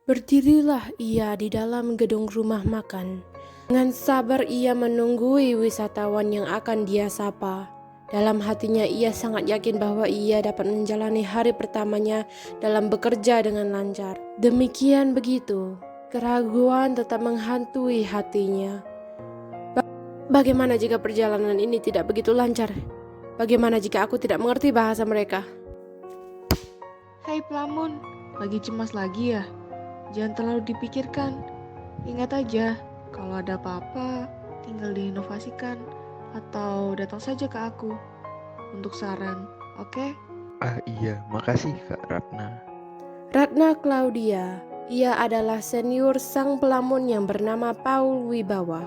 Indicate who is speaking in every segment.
Speaker 1: Berdirilah ia di dalam gedung rumah makan. Dengan sabar ia menunggui wisatawan yang akan dia sapa. Dalam hatinya ia sangat yakin bahwa ia dapat menjalani hari pertamanya dalam bekerja dengan lancar. Demikian begitu, keraguan tetap menghantui hatinya. Bagaimana jika perjalanan ini tidak begitu lancar? Bagaimana jika aku tidak mengerti bahasa mereka?
Speaker 2: Hai Plamun, lagi cemas lagi ya? Jangan terlalu dipikirkan. Ingat aja, kalau ada apa-apa, tinggal diinovasikan atau datang saja ke aku untuk saran, oke?
Speaker 3: Ah iya, makasih Kak Ratna.
Speaker 1: Ratna Claudia, ia adalah senior sang pelamun yang bernama Paul Wibawa.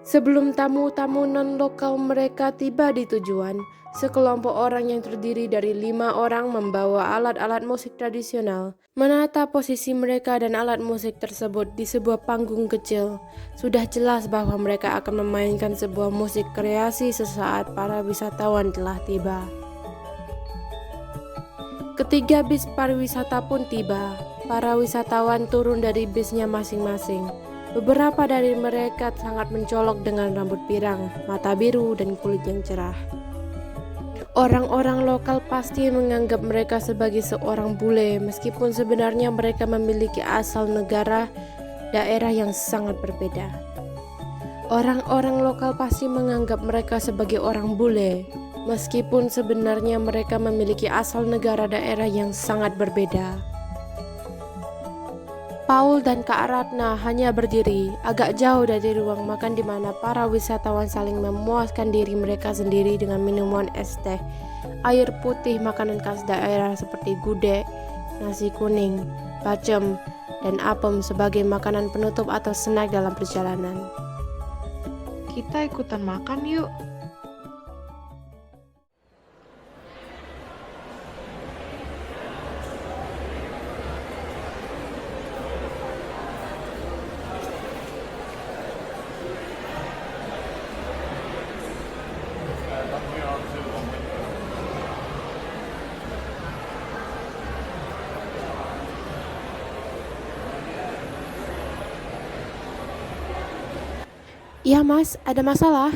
Speaker 1: Sebelum tamu-tamu non-lokal mereka tiba di tujuan, sekelompok orang yang terdiri dari 5 orang membawa alat-alat musik tradisional, menata posisi mereka dan alat musik tersebut di sebuah panggung kecil. Sudah jelas bahwa mereka akan memainkan sebuah musik kreasi sesaat para wisatawan telah tiba. Ketiga bis pariwisata pun tiba. Para wisatawan turun dari bisnya masing-masing. Beberapa dari mereka sangat mencolok dengan rambut pirang, mata biru, dan kulit yang cerah. Orang-orang lokal pasti menganggap mereka sebagai seorang bule, meskipun sebenarnya mereka memiliki asal negara daerah yang sangat berbeda. Orang-orang lokal pasti menganggap mereka sebagai orang bule, meskipun sebenarnya mereka memiliki asal negara daerah yang sangat berbeda. Paul dan Kak Ratna hanya berdiri agak jauh dari ruang makan di mana para wisatawan saling memuaskan diri mereka sendiri dengan minuman es teh, air putih, makanan khas daerah seperti gudeg, nasi kuning, bacem, dan apem sebagai makanan penutup atau snack dalam perjalanan.
Speaker 2: Kita ikutan makan yuk.
Speaker 1: Iya mas, ada masalah?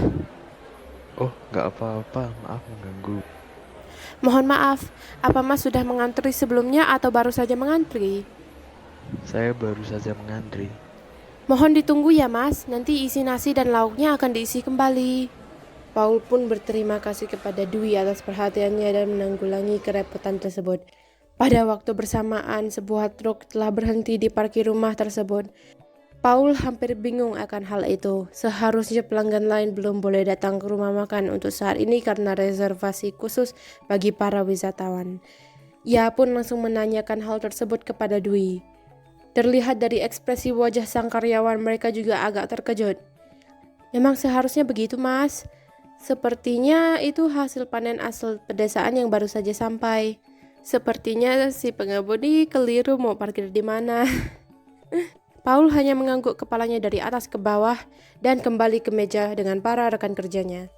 Speaker 3: Oh, nggak apa-apa, maaf mengganggu.
Speaker 1: Mohon maaf, apa mas sudah mengantri sebelumnya atau baru saja mengantri?
Speaker 3: Saya baru saja mengantri.
Speaker 1: Mohon ditunggu ya mas, nanti isi nasi dan lauknya akan diisi kembali. Paul pun berterima kasih kepada Dwi atas perhatiannya dan menanggulangi kerepotan tersebut. Pada waktu bersamaan, sebuah truk telah berhenti di parkir rumah tersebut. Paul hampir bingung akan hal itu. Seharusnya pelanggan lain belum boleh datang ke rumah makan untuk saat ini karena reservasi khusus bagi para wisatawan. Ia pun langsung menanyakan hal tersebut kepada Dwi. Terlihat dari ekspresi wajah sang karyawan, mereka juga agak terkejut. Memang seharusnya begitu, Mas. Sepertinya itu hasil panen asal pedesaan yang baru saja sampai. Sepertinya si pengemudi keliru mau parkir di mana. Paul hanya mengangguk kepalanya dari atas ke bawah dan kembali ke meja dengan para rekan kerjanya.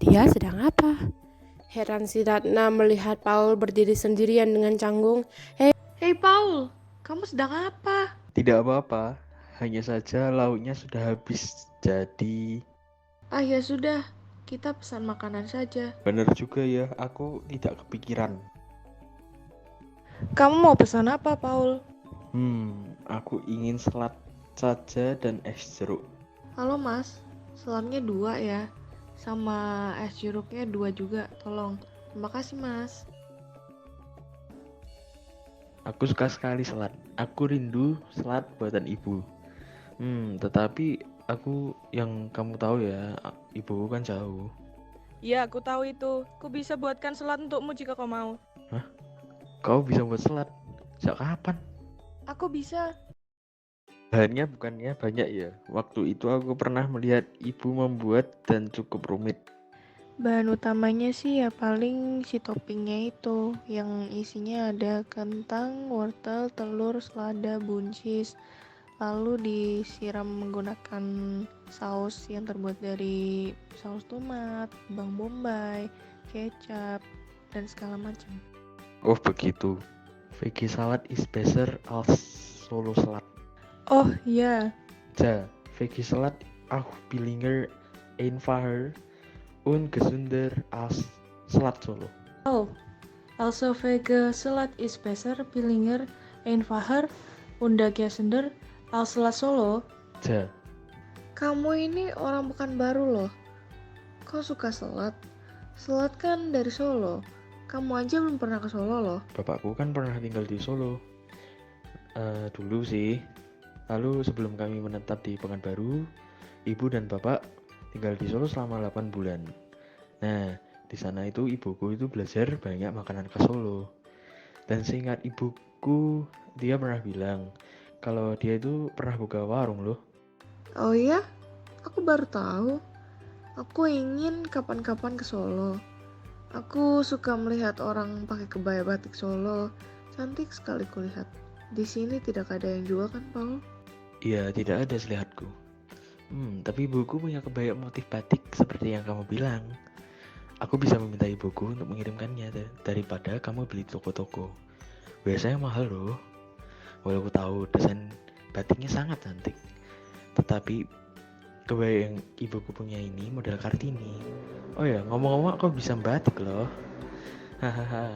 Speaker 1: Dia sedang apa? Heran si Ratna melihat Paul berdiri sendirian dengan canggung.
Speaker 2: Hei Paul, kamu sedang apa?
Speaker 3: Tidak apa-apa, hanya saja lauknya sudah habis. Jadi,
Speaker 2: Ah ya sudah, kita pesan makanan saja.
Speaker 3: benar juga ya, aku tidak kepikiran.
Speaker 2: Kamu mau pesan apa Paul?
Speaker 3: Aku ingin salad saja dan es jeruk.
Speaker 2: Halo mas, salamnya 2 ya. Sama es jeruknya 2 juga, tolong. Terima kasih mas.
Speaker 3: Aku suka sekali salad. Aku rindu salad buatan ibu. Tetapi aku yang kamu tahu ya, ibuku kan jauh.
Speaker 4: Ya, aku tahu itu. Ku bisa buatkan salad untukmu jika kau mau.
Speaker 3: Hah? Kau bisa buat salad? Sejak kapan?
Speaker 2: Aku bisa.
Speaker 3: Bahannya bukannya banyak ya? Waktu itu aku pernah melihat ibu membuat dan cukup rumit.
Speaker 2: Bahan utamanya sih ya paling si toppingnya itu. Yang isinya ada kentang, wortel, telur, selada, buncis. Lalu disiram menggunakan saus yang terbuat dari saus tomat, bawang bombay, kecap, dan segala macam.
Speaker 3: Oh begitu. VG salad is better als solo salad.
Speaker 2: Oh ja,
Speaker 3: Ja, VG salad auch billiger, einfacher und gesünder als salad solo.
Speaker 2: oh, also vege salad is besser, billiger, einfacher und gesünder als salad solo.
Speaker 3: Ja,
Speaker 2: Kamu ini orang bukan baru loh. Kau suka salad? Salad kan dari Solo. Kamu aja belum pernah ke Solo loh.
Speaker 3: bapakku kan pernah tinggal di Solo. Dulu sih. Lalu sebelum kami menetap di Pekanbaru, ibu dan bapak tinggal di Solo selama 8 bulan. Nah, di sana itu ibuku itu belajar banyak makanan khas Solo. Dan seingat ibuku, dia pernah bilang kalau dia itu pernah buka warung loh.
Speaker 2: Oh iya? Aku baru tahu. Aku ingin kapan-kapan ke Solo. Aku suka melihat orang pakai kebaya batik Solo. Cantik sekali kulihat. Di sini tidak ada yang jual kan, Paul?
Speaker 3: Iya, tidak ada selihatku. Tapi ibuku punya kebaya motif batik seperti yang kamu bilang. Aku bisa meminta ibuku untuk mengirimkannya daripada kamu beli di toko-toko. Biasanya mahal loh. Walau aku tahu desain batiknya sangat cantik. Tetapi kebaya yang ibuku punya ini model Kartini. Oh ya, ngomong-ngomong aku bisa batik loh. Hahaha.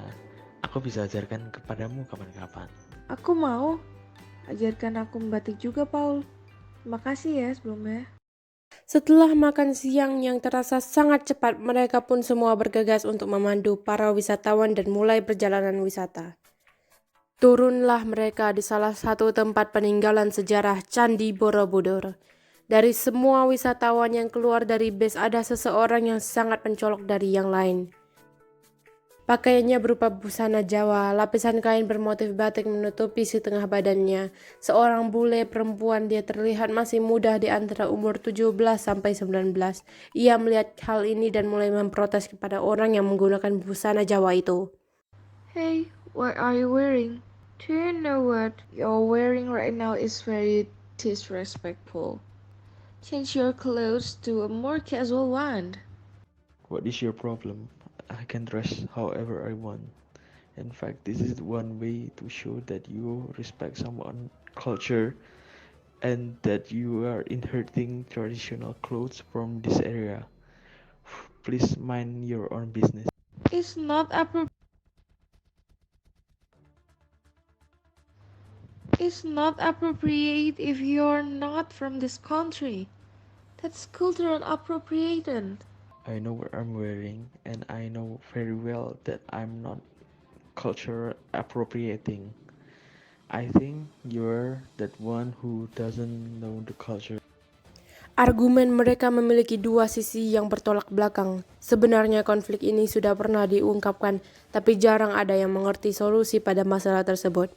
Speaker 3: Aku bisa ajarkan kepadamu kapan-kapan.
Speaker 2: Aku mau. Ajarkan aku membatik juga, Paul. Makasih ya sebelumnya.
Speaker 1: Setelah makan siang yang terasa sangat cepat, mereka pun semua bergegas untuk memandu para wisatawan dan mulai perjalanan wisata. Turunlah mereka di salah satu tempat peninggalan sejarah Candi Borobudur. Dari semua wisatawan yang keluar dari bus, ada seseorang yang sangat mencolok dari yang lain. Pakaiannya berupa busana Jawa, lapisan kain bermotif batik menutupi setengah badannya. Seorang bule perempuan, dia terlihat masih muda di antara umur 17 sampai 19. Ia melihat hal ini dan mulai memprotes kepada orang yang menggunakan busana Jawa itu.
Speaker 2: Hey, what are you wearing? Do you know what you're wearing right now is very disrespectful? Change your clothes to a more casual one.
Speaker 3: What is your problem? I can dress however I want. In fact, this is one way to show that you respect someone's culture and that you are inheriting traditional clothes from this area. Please mind your own business.
Speaker 2: It's not appropriate. It's not appropriate if you're not from this country. That's cultural appropriation.
Speaker 3: I know what I'm wearing, and I know very well that I'm not culture appropriating. I think you're that one who doesn't know the culture.
Speaker 1: Argumen mereka memiliki dua sisi yang bertolak belakang. Sebenarnya konflik ini sudah pernah diungkapkan, tapi jarang ada yang mengerti solusi pada masalah tersebut.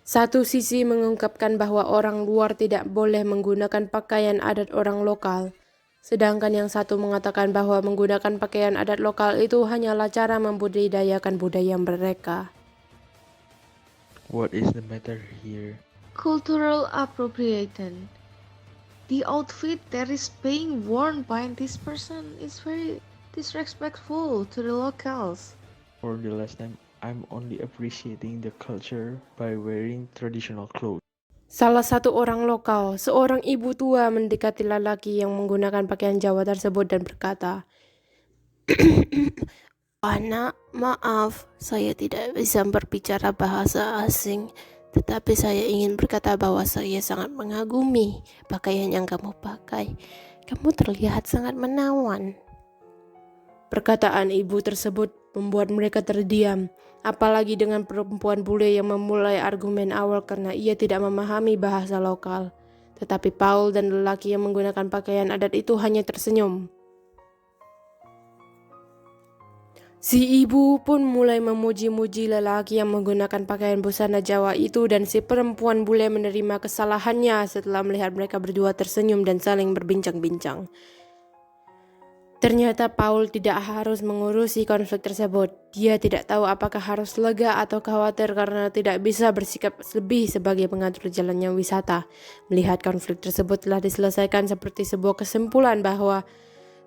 Speaker 1: Satu sisi mengungkapkan bahwa orang luar tidak boleh menggunakan pakaian adat orang lokal. Sedangkan yang satu mengatakan bahwa menggunakan pakaian adat lokal itu hanyalah cara membudidayakan budaya mereka.
Speaker 3: What is the matter here?
Speaker 2: Cultural appropriation. The outfit that is being worn by this person is very disrespectful to the locals.
Speaker 3: For the last time, I'm only appreciating the culture by wearing traditional clothes.
Speaker 1: Salah satu orang lokal, seorang ibu tua mendekati lelaki yang menggunakan pakaian Jawa tersebut dan berkata, "Anak, maaf, saya tidak bisa berbicara bahasa asing, tetapi saya ingin berkata bahwa saya sangat mengagumi pakaian yang kamu pakai. Kamu terlihat sangat menawan." Perkataan ibu tersebut membuat mereka terdiam, apalagi dengan perempuan bule yang memulai argumen awal karena ia tidak memahami bahasa lokal. Tetapi Paul dan lelaki yang menggunakan pakaian adat itu hanya tersenyum. Si ibu pun mulai memuji-muji lelaki yang menggunakan pakaian busana Jawa itu, dan si perempuan bule menerima kesalahannya setelah melihat mereka berdua tersenyum dan saling berbincang-bincang. Ternyata Paul tidak harus mengurusi konflik tersebut. Dia tidak tahu apakah harus lega atau khawatir karena tidak bisa bersikap lebih sebagai pengatur jalannya wisata. Melihat konflik tersebut telah diselesaikan seperti sebuah kesimpulan bahwa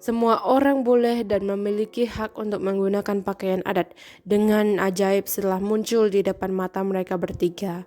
Speaker 1: Semua orang boleh dan memiliki hak untuk menggunakan pakaian adat. Dengan ajaib setelah muncul di depan mata mereka bertiga.